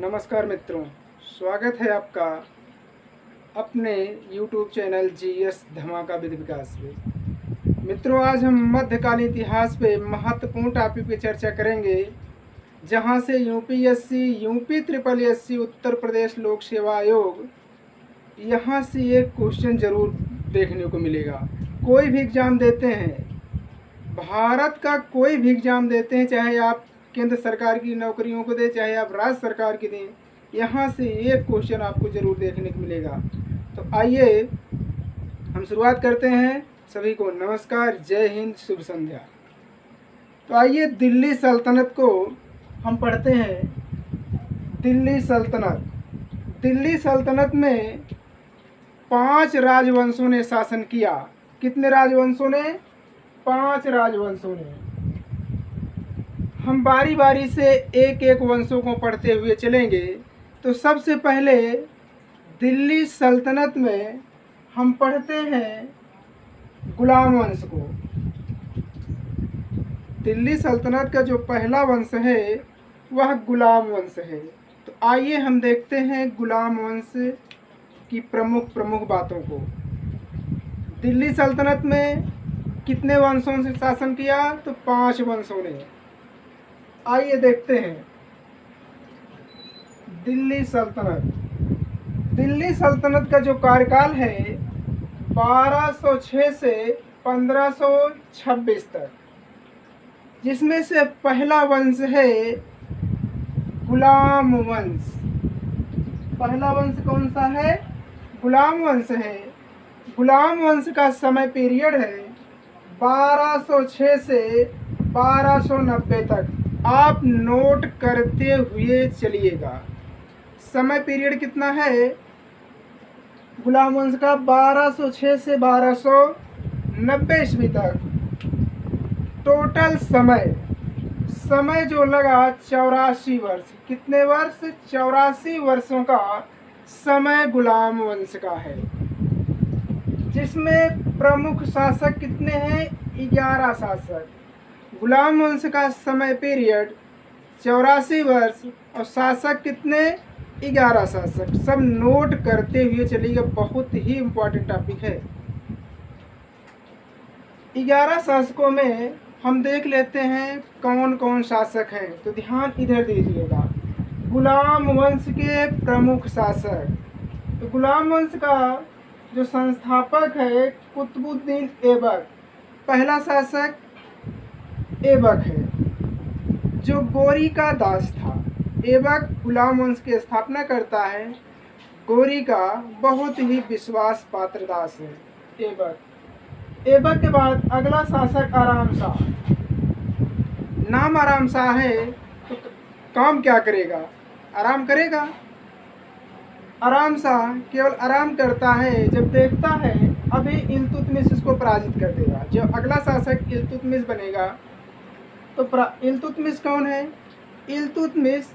नमस्कार मित्रों, स्वागत है आपका अपने YouTube चैनल जीएस धमाका विद विकास में। मित्रों, आज हम मध्यकालीन इतिहास पे महत्वपूर्ण टॉपिक पे चर्चा करेंगे, जहां से UPSC, UP triple SC, Uttar Pradesh लोक सेवा आयोग, यहाँ से एक क्वेश्चन जरूर देखने को मिलेगा। कोई भी एग्ज़ाम देते हैं, भारत का कोई भी एग्ज़ाम देते हैं, चाहे आप केंद्र सरकार की नौकरियों को दें, चाहे आप राज्य सरकार की दें, यहाँ से एक क्वेश्चन आपको ज़रूर देखने को मिलेगा। तो आइए हम शुरुआत करते हैं। सभी को नमस्कार, जय हिंद, शुभ संध्या। तो आइए दिल्ली सल्तनत को हम पढ़ते हैं। दिल्ली सल्तनत में 5 राजवंशों ने शासन किया। कितने राजवंशों ने? 5 राजवंशों ने। हम बारी बारी से एक एक वंशों को पढ़ते हुए चलेंगे। तो सबसे पहले दिल्ली सल्तनत में हम पढ़ते हैं गुलाम वंश को। दिल्ली सल्तनत का जो पहला वंश है वह गुलाम वंश है। तो आइए हम देखते हैं गुलाम वंश की प्रमुख बातों को। दिल्ली सल्तनत में कितने वंशों से शासन किया? तो 5 वंशों ने। आइए देखते हैं दिल्ली सल्तनत का जो कार्यकाल है 1206 से 1526 तक, जिसमें से पहला वंश है गुलाम वंश। पहला वंश कौन सा है? गुलाम वंश है। गुलाम वंश का समय पीरियड है 1206 से 1290 तक। आप नोट करते हुए चलिएगा। समय पीरियड कितना है गुलाम वंश का? 1206 से 1290 ईस्वी तक। टोटल समय जो लगा 84 वर्ष। कितने वर्ष? 84 वर्षों का समय गुलाम वंश का है, जिसमें प्रमुख शासक कितने हैं? 11 शासक। गुलाम वंश का समय पीरियड 84 वर्ष और शासक कितने? 11 शासक। सब नोट करते हुए चलिएगा, बहुत ही इम्पोर्टेंट टॉपिक है। 11 शासकों में हम देख लेते हैं कौन कौन शासक हैं। तो ध्यान इधर दीजिएगा। गुलाम वंश के प्रमुख शासक। तो गुलाम वंश का जो संस्थापक है कुतुबुद्दीन ऐबक। पहला शासक ऐबक है, जो गोरी का दास था। ऐबक गुलाम वंश की स्थापना करता है। गोरी का बहुत ही विश्वास पात्र दास है ऐबक के बाद अगला शासक आराम शाह। नाम आराम शाह है, तो काम क्या करेगा? आराम करेगा। आराम शाह केवल आराम करता है जब देखता है अभी इल्तुतमिश इसको पराजित कर देगा। जब अगला शासक इल्तुतमिश बनेगा, तो इल्तुतमिश कौन है? इल्तुतमिश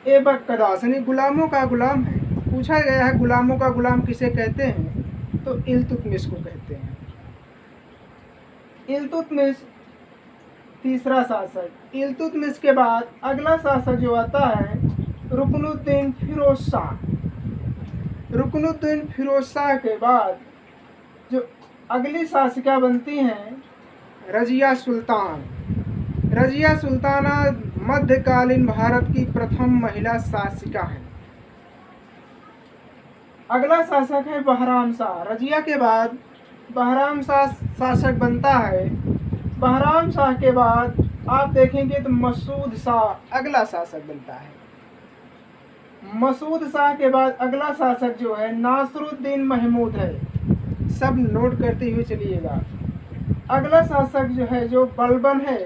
ऐबक का दास, यानी गुलामों का गुलाम है। पूछा गया है गुलामों का गुलाम किसे कहते हैं? तो इल्तुतमिश को कहते हैं। इल्तुतमिश तीसरा शासक। इल्तुतमिश के बाद अगला शासक जो आता है रुकनुद्दीन फिरोज शाह। रुकनुद्दीन फिरोज शाह के बाद जो अगली शासिका बनती हैं रजिया सुल्तान। रजिया सुल्ताना मध्यकालीन भारत की प्रथम महिला शासिका है। अगला शासक है बहराम शाह। रजिया के बाद बहराम शाह शासक बनता है। बहराम शाह के बाद आप देखेंगे तो मसूद शाह अगला शासक बनता है। मसूद शाह के बाद अगला शासक जो है नासरुद्दीन महमूद है। सब नोट करते हुए चलिएगा। अगला शासक जो है जो बलबन है।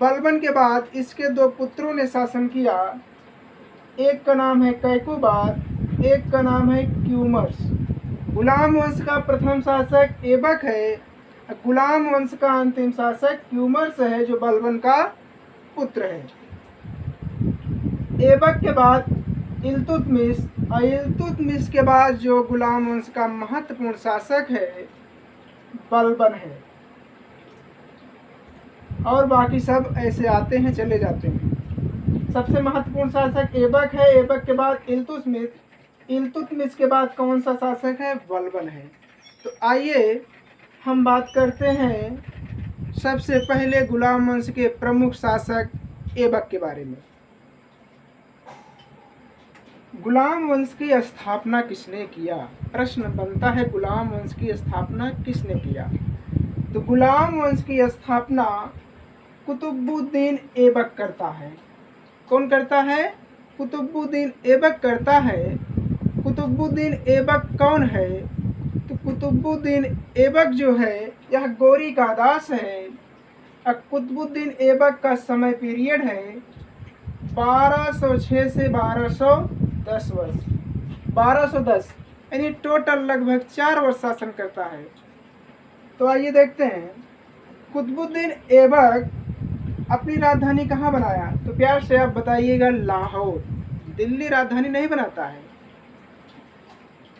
बलबन के बाद इसके 2 पुत्रों ने शासन किया। एक का नाम है कैकुबाद, एक का नाम है क्यूमर्स। गुलाम वंश का प्रथम शासक ऐबक है। गुलाम वंश का अंतिम शासक क्यूमर्स है, जो बलबन का पुत्र है। ऐबक के बाद इल्तुतमिश, और इल्तुतमिश के बाद जो गुलाम वंश का महत्वपूर्ण शासक है बलबन है। और बाकी सब ऐसे आते हैं चले जाते हैं। सबसे महत्वपूर्ण शासक ऐबक है। ऐबक के बाद इल्तुतमिश। इल्तुतमिश के बाद कौन सा शासक है? बलबन है। तो आइए हम बात करते हैं सबसे पहले गुलाम वंश के प्रमुख शासक ऐबक के बारे में। गुलाम वंश की स्थापना किसने किया? प्रश्न बनता है, गुलाम वंश की स्थापना किसने किया? तो गुलाम वंश की स्थापना कुतुबुद्दीन ऐबक करता है। कौन करता है? कुतुबुद्दीन ऐबक करता है। कुतुबुद्दीन ऐबक कौन है? तो कुतुबुद्दीन ऐबक जो है यह गौरी का दास है। कुतुबुद्दीन ऐबक का समय पीरियड है 1206 से 1210 वर्ष। 1210 यानी टोटल लगभग 4 वर्ष शासन करता है। तो आइए देखते हैं कुतुबुद्दीन ऐबक अपनी राजधानी कहाँ बनाया? तो प्यार से आप बताइएगा, लाहौर। दिल्ली राजधानी नहीं बनाता है।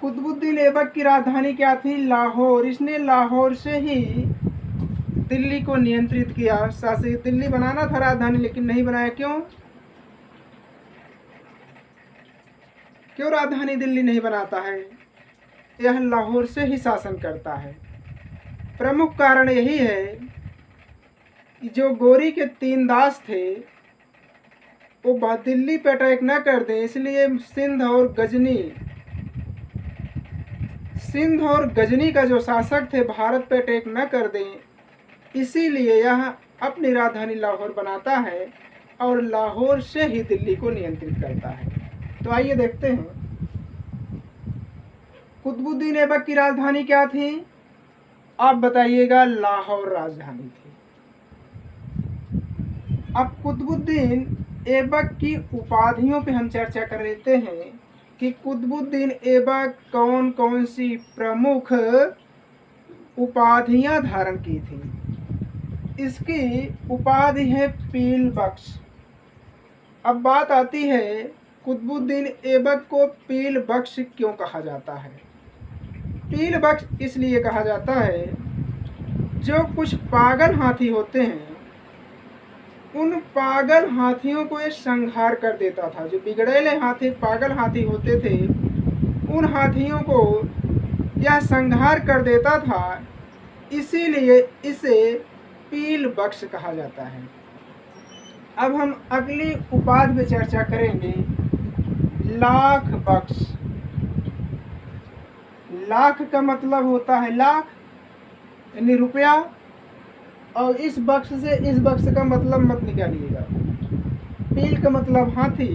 कुतुबुद्दीन ऐबक की राजधानी क्या थी? लाहौर। इसने लाहौर से ही दिल्ली को नियंत्रित किया, शासित। दिल्ली बनाना था राजधानी, लेकिन नहीं बनाया। क्यों राजधानी दिल्ली नहीं बनाता है? यह लाहौर से ही शासन करता है। प्रमुख कारण यही है कि जो गौरी के 3 दास थे वो दिल्ली पे अटैक न कर दें, इसलिए सिंध और गजनी का जो शासक थे भारत पे अटैक न कर दें, इसीलिए यह अपनी राजधानी लाहौर बनाता है और लाहौर से ही दिल्ली को नियंत्रित करता है। तो आइए देखते हैं कुतुबुद्दीन ऐबक की राजधानी क्या थी? आप बताइएगा, लाहौर राजधानी थी। अब कुतुबुद्दीन ऐबक की उपाधियों पे हम चर्चा कर लेते हैं कि कुतुबुद्दीन ऐबक कौन कौन सी प्रमुख उपाधियां धारण की थी। इसकी उपाधि है पील बख्श। अब बात आती है कुतुबुद्दीन ऐबक को पील बख्श क्यों कहा जाता है? पील बख्श इसलिए कहा जाता है, जो कुछ पागल हाथी होते हैं उन पागल हाथियों को ये संहार कर देता था। जो बिगड़ेले हाथी, पागल हाथी होते थे, उन हाथियों को यह संहार कर देता था, इसीलिए इसे पील बख्श कहा जाता है। अब हम अगली उपाधि पे चर्चा करेंगे, लाख बख्श। लाख का मतलब होता है लाख यानी रुपया, और इस बख्श से इस बख्श का मतलब मत निकालिएगा। पील का मतलब हाथी,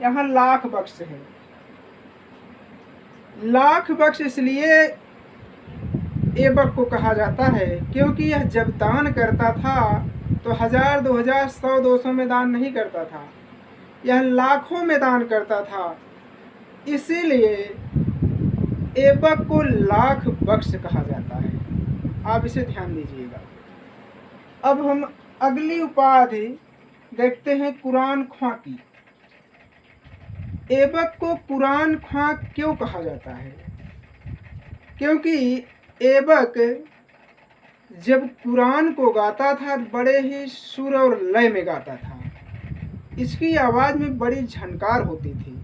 यहाँ लाख बख्श है। लाख बख्श इसलिए ऐबक को कहा जाता है क्योंकि यह जब दान करता था तो 1000, 2000, 100, 200 में दान नहीं करता था, यह लाखों में दान करता था। इसीलिए ऐबक को लाख बख्श कहा जाता है। आप इसे ध्यान दीजिएगा। अब हम अगली उपाधि देखते हैं, कुरान ख्वां की। ऐबक को कुरान ख्वां क्यों कहा जाता है? क्योंकि ऐबक जब कुरान को गाता था बड़े ही सुर और लय में गाता था। इसकी आवाज़ में बड़ी झनकार होती थी।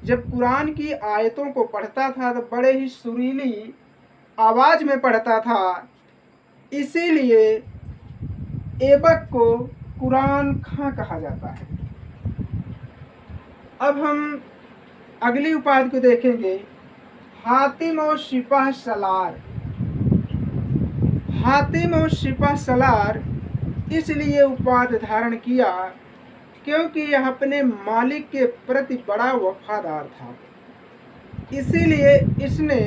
जब कुरान की आयतों को पढ़ता था तो बड़े ही सुरीली आवाज़ में पढ़ता था, इसीलिए ऐबक को कुरान ख्वां कहा जाता है। अब हम अगली उपाधि को देखेंगे, हातिम और सिपाह सलार। हातिम और सिपाह सलार इसलिए उपाधि धारण किया क्योंकि यह अपने मालिक के प्रति बड़ा वफादार था। इसीलिए इसने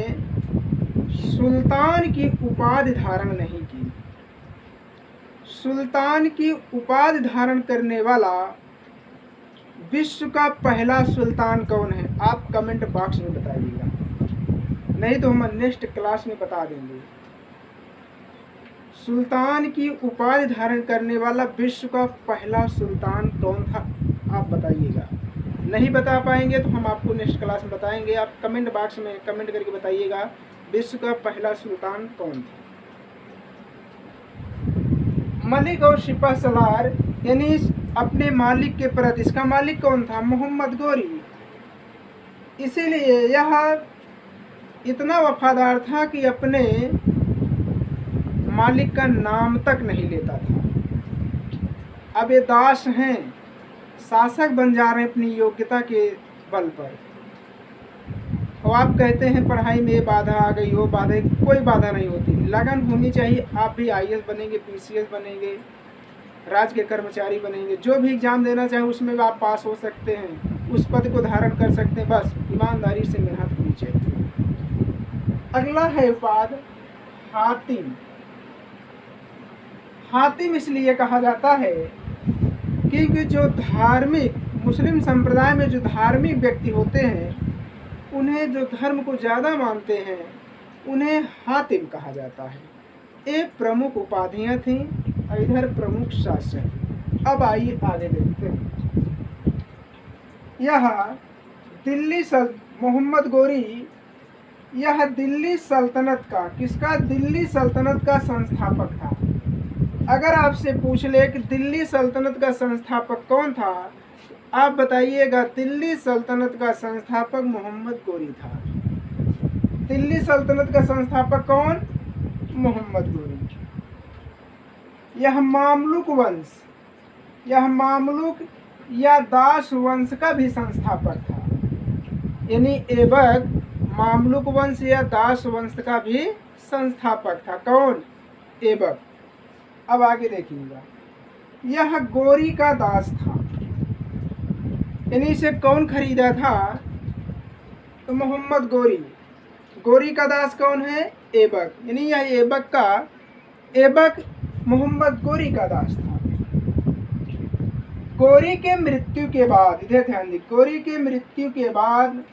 सुल्तान की उपाधि धारण नहीं की। सुल्तान की उपाधि धारण करने वाला विश्व का पहला सुल्तान कौन है? आप कमेंट बॉक्स में बताइएगा, नहीं तो हम नेक्स्ट क्लास में बता देंगे। सुल्तान की उपाधि धारण करने वाला विश्व का पहला सुल्तान कौन था? आप बताइएगा। नहीं बता पाएंगे तो हम आपको नेक्स्ट क्लास में बताएंगे। आप कमेंट बॉक्स में कमेंट करके बताइएगा विश्व का पहला सुल्तान कौन था। मलिक और सिपह सलार यानी अपने मालिक के प्रति, इसका मालिक कौन था? मोहम्मद गोरी। इसीलिए यह इतना वफादार था कि अपने मालिक का नाम तक नहीं लेता था। अब ये दास हैं, शासक बन जा रहे हैं अपनी योग्यता के बल पर। और आप कहते हैं पढ़ाई में ये बाधा आ गई, वो बाधा, कोई बाधा नहीं होती। लगन होनी चाहिए। आप भी IAS बनेंगे, PCS बनेंगे, राज्य के कर्मचारी बनेंगे, जो भी एग्जाम देना चाहे उसमें आप पास हो सकते हैं, उस पद को धारण कर सकते हैं। बस ईमानदारी से मेहनत होनी चाहिए। अगला है पद हातिम। हातिम इसलिए कहा जाता है क्योंकि जो धार्मिक, मुस्लिम संप्रदाय में जो धार्मिक व्यक्ति होते हैं, उन्हें जो धर्म को ज़्यादा मानते हैं, उन्हें हातिम कहा जाता है। ये प्रमुख उपाधियां थीं, इधर प्रमुख शासक। अब आइए आगे देखते हैं। यह मोहम्मद गोरी, यह दिल्ली सल्तनत का, किसका? दिल्ली सल्तनत का संस्थापक था। अगर आपसे पूछ ले कि दिल्ली सल्तनत का संस्थापक कौन था, आप बताइएगा दिल्ली सल्तनत का संस्थापक मोहम्मद गोरी था। दिल्ली सल्तनत का संस्थापक कौन? मोहम्मद गोरी। यह मामलुक वंश, यह मामलुक या दास वंश का भी संस्थापक था। यानी ऐबक मामलुक वंश या दास वंश का भी संस्थापक था। कौन? ऐबक। अब आगे देखिएगा, यह गोरी का दास था। यानी इसे कौन खरीदा था? तो मोहम्मद गोरी। गोरी का दास कौन है? ऐबक। यानी यह ऐबक मोहम्मद गोरी का दास था। गोरी के मृत्यु के बाद, इधर ध्यान दी, गोरी के मृत्यु के बाद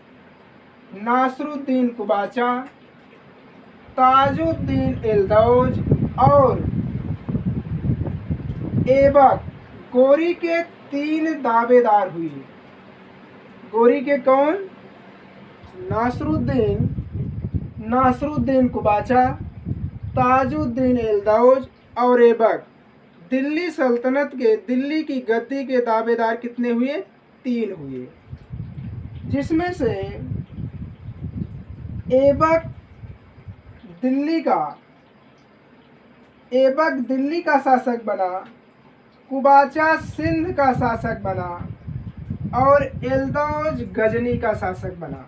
नासरुद्दीन कुबाचा, ताजुद्दीन एल्दौज और ऐबक गोरी के 3 दावेदार हुए। गोरी के कौन? नासरुद्दीन कुबाचा, ताजुद्दीन एल्दौज और ऐबक। दिल्ली सल्तनत के, दिल्ली की गद्दी के दावेदार कितने हुए? 3 हुए। जिसमें से ऐबक दिल्ली का शासक बना, कुबाचा सिंध का शासक बना और एल्दौज गजनी का शासक बना।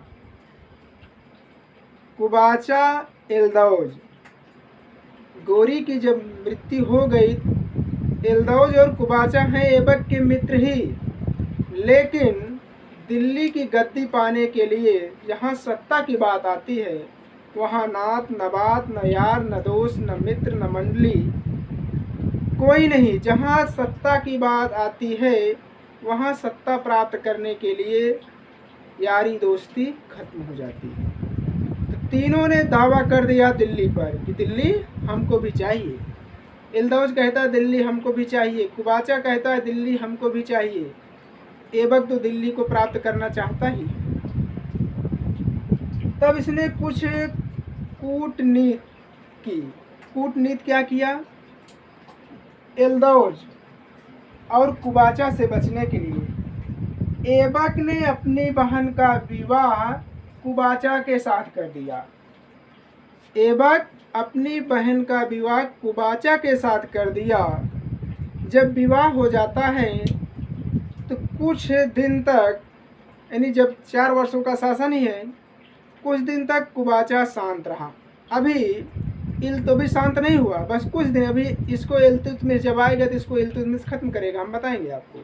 कुबाचा, एल्दौज। गोरी की जब मृत्यु हो गई, एल्दौज और कुबाचा हैं ऐबक के मित्र ही, लेकिन दिल्ली की गद्दी पाने के लिए जहाँ सत्ता की बात आती है, वहाँ नात न बात, न यार, न दोस्त, न मित्र, न मंडली, कोई नहीं। जहाँ सत्ता की बात आती है, वहाँ सत्ता प्राप्त करने के लिए यारी दोस्ती खत्म हो जाती है। तो तीनों ने दावा कर दिया दिल्ली पर कि दिल्ली हमको भी चाहिए। एल्दौज कहता है दिल्ली हमको भी चाहिए, कुबाचा कहता है दिल्ली हमको भी चाहिए, ऐबक तो दिल्ली को प्राप्त करना चाहता ही। तब इसने कुछ कूटनीति की। कूटनीति क्या किया? एल्दौज और कुबाचा से बचने के लिए ऐबक ने अपनी बहन का विवाह कुबाचा के साथ कर दिया। ऐबक अपनी बहन का विवाह कुबाचा के साथ कर दिया। जब विवाह हो जाता है तो कुछ दिन तक, यानी जब 4 वर्षों का शासन ही है, कुछ दिन तक कुबाचा शांत रहा। अभी इल्तुतमिश शांत नहीं हुआ, बस कुछ दिन। अभी इसको इल्तुतमिश जब आएगा तो इसको इल्तुतमिश खत्म करेगा, हम बताएंगे आपको।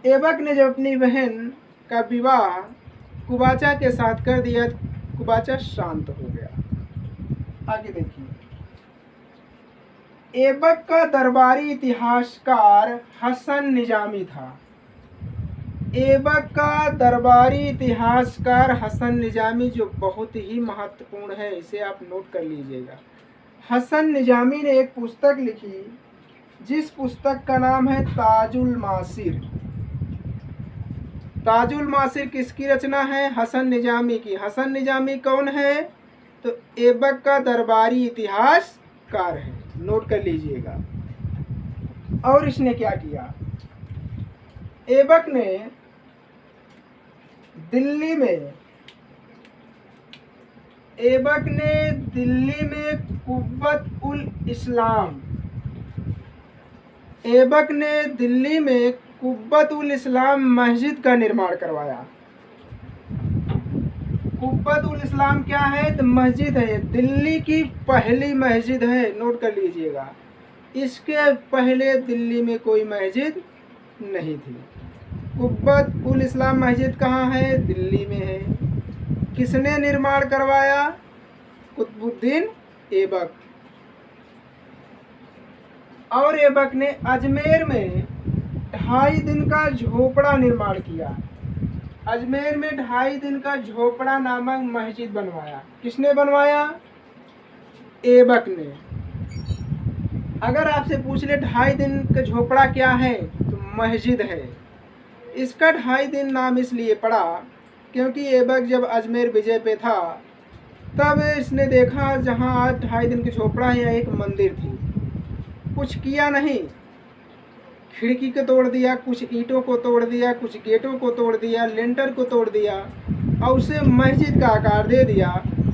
ऐबक ने जब अपनी बहन का विवाह कुबाचा के साथ कर दिया, कुबाचा शांत हो गया। आगे देखिए, ऐबक का दरबारी इतिहासकार हसन निजामी था। ऐबक का दरबारी इतिहासकार हसन निजामी, जो बहुत ही महत्वपूर्ण है, इसे आप नोट कर लीजिएगा। हसन निजामी ने एक पुस्तक लिखी, जिस पुस्तक का नाम है ताजुल मासिर। ताजुल मासिर किसकी रचना है? हसन निजामी की। हसन निजामी कौन है? तो ऐबक का दरबारी इतिहासकार है, नोट कर लीजिएगा। और इसने क्या किया, ऐबक ने दिल्ली में कुव्वत उल इस्लाम मस्जिद का निर्माण करवाया। कुव्वत उल इस्लाम क्या है, तो मस्जिद है, दिल्ली की पहली मस्जिद है, नोट कर लीजिएगा। इसके पहले दिल्ली में कोई मस्जिद नहीं थी। कुव्वत उल इस्लाम मस्जिद कहाँ है, दिल्ली में है। किसने निर्माण करवाया, कुतुबुद्दीन ऐबक। और ऐबक ने अजमेर में 2.5 दिन का झोपड़ा निर्माण किया। अजमेर में 2.5 दिन का झोपड़ा नामक मस्जिद बनवाया। किसने बनवाया, ऐबक ने। अगर आपसे पूछ ले 2.5 दिन का झोपड़ा क्या है, तो मस्जिद है। इसका 2.5 दिन नाम इसलिए पड़ा क्योंकि ऐबक जब अजमेर विजय पे था तब इसने देखा जहाँ आज 2.5 दिन का झोपड़ा है, एक मंदिर थी। कुछ किया नहीं, खिड़की को तोड़ दिया, कुछ ईंटों को तोड़ दिया, कुछ गेटों को तोड़ दिया, लेंटर को तोड़ दिया और उसे मस्जिद का आकार दे दिया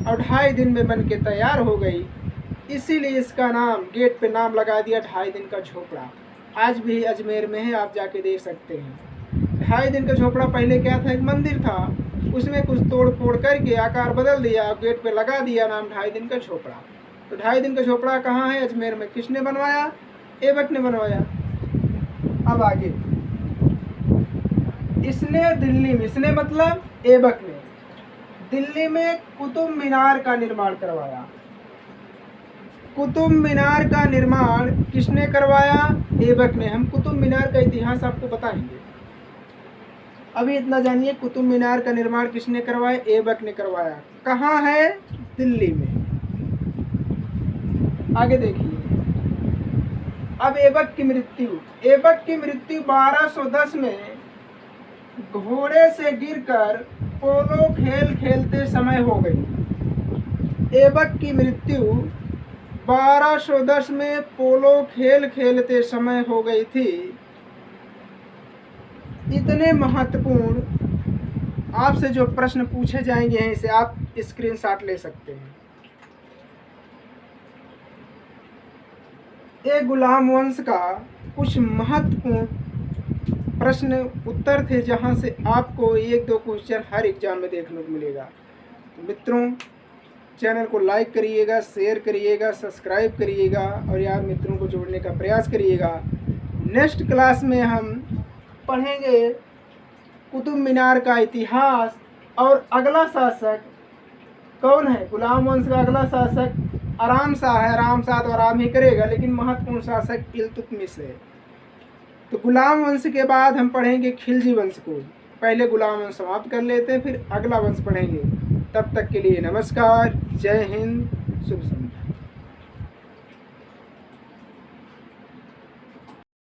और 2.5 दिन में बन के तैयार हो गई। इसीलिए इसका नाम, गेट पे नाम लगा दिया 2.5 दिन का झोपड़ा। आज भी अजमेर में है, आप जाके देख सकते हैं। 2.5 दिन का झोपड़ा पहले क्या था, एक मंदिर था, उसमें कुछ तोड़ फोड़ करके आकार बदल दिया, गेट पे लगा दिया नाम 2.5 दिन का झोपड़ा। तो 2.5 दिन का झोपड़ा कहाँ है, अजमेर में। किसने बनवाया, ऐबक ने बनवाया। अब आगे, इसने दिल्ली में, इसने मतलब ऐबक ने दिल्ली में कुतुब मीनार का निर्माण करवाया। कुतुब मीनार का निर्माण किसने करवाया, ऐबक ने। हम कुतुब मीनार का इतिहास आपको बताएंगे, अभी इतना जानिए। कुतुब मीनार का निर्माण किसने करवाया, ऐबक ने करवाया। कहाँ है, दिल्ली में। आगे देखिए, अब ऐबक की मृत्यु। ऐबक की मृत्यु 1210 में घोड़े से गिरकर पोलो खेल खेलते समय हो गई। ऐबक की मृत्यु 1210 में पोलो खेल खेलते समय हो गई थी। इतने महत्वपूर्ण आपसे जो प्रश्न पूछे जाएंगे हैं, इसे आप स्क्रीनशॉट ले सकते हैं। ये गुलाम वंश का कुछ महत्वपूर्ण प्रश्न उत्तर थे, जहां से आपको 1-2 क्वेश्चन हर एग्जाम में देखने को मिलेगा। तो मित्रों, चैनल को लाइक करिएगा, शेयर करिएगा, सब्सक्राइब करिएगा और यार मित्रों को जोड़ने का प्रयास करिएगा। नेक्स्ट क्लास में हम पढ़ेंगे कुतुब मीनार का इतिहास और अगला शासक कौन है। गुलाम वंश का अगला शासक आराम शाह है। आराम शाह तो आराम ही करेगा, लेकिन महत्वपूर्ण शासक इल्तुतमिश है। तो गुलाम वंश के बाद हम पढ़ेंगे खिलजी वंश को। पहले गुलाम वंश समाप्त कर लेते हैं, फिर अगला वंश पढ़ेंगे। तब तक के लिए नमस्कार, जय हिंद, शुभ संध्या।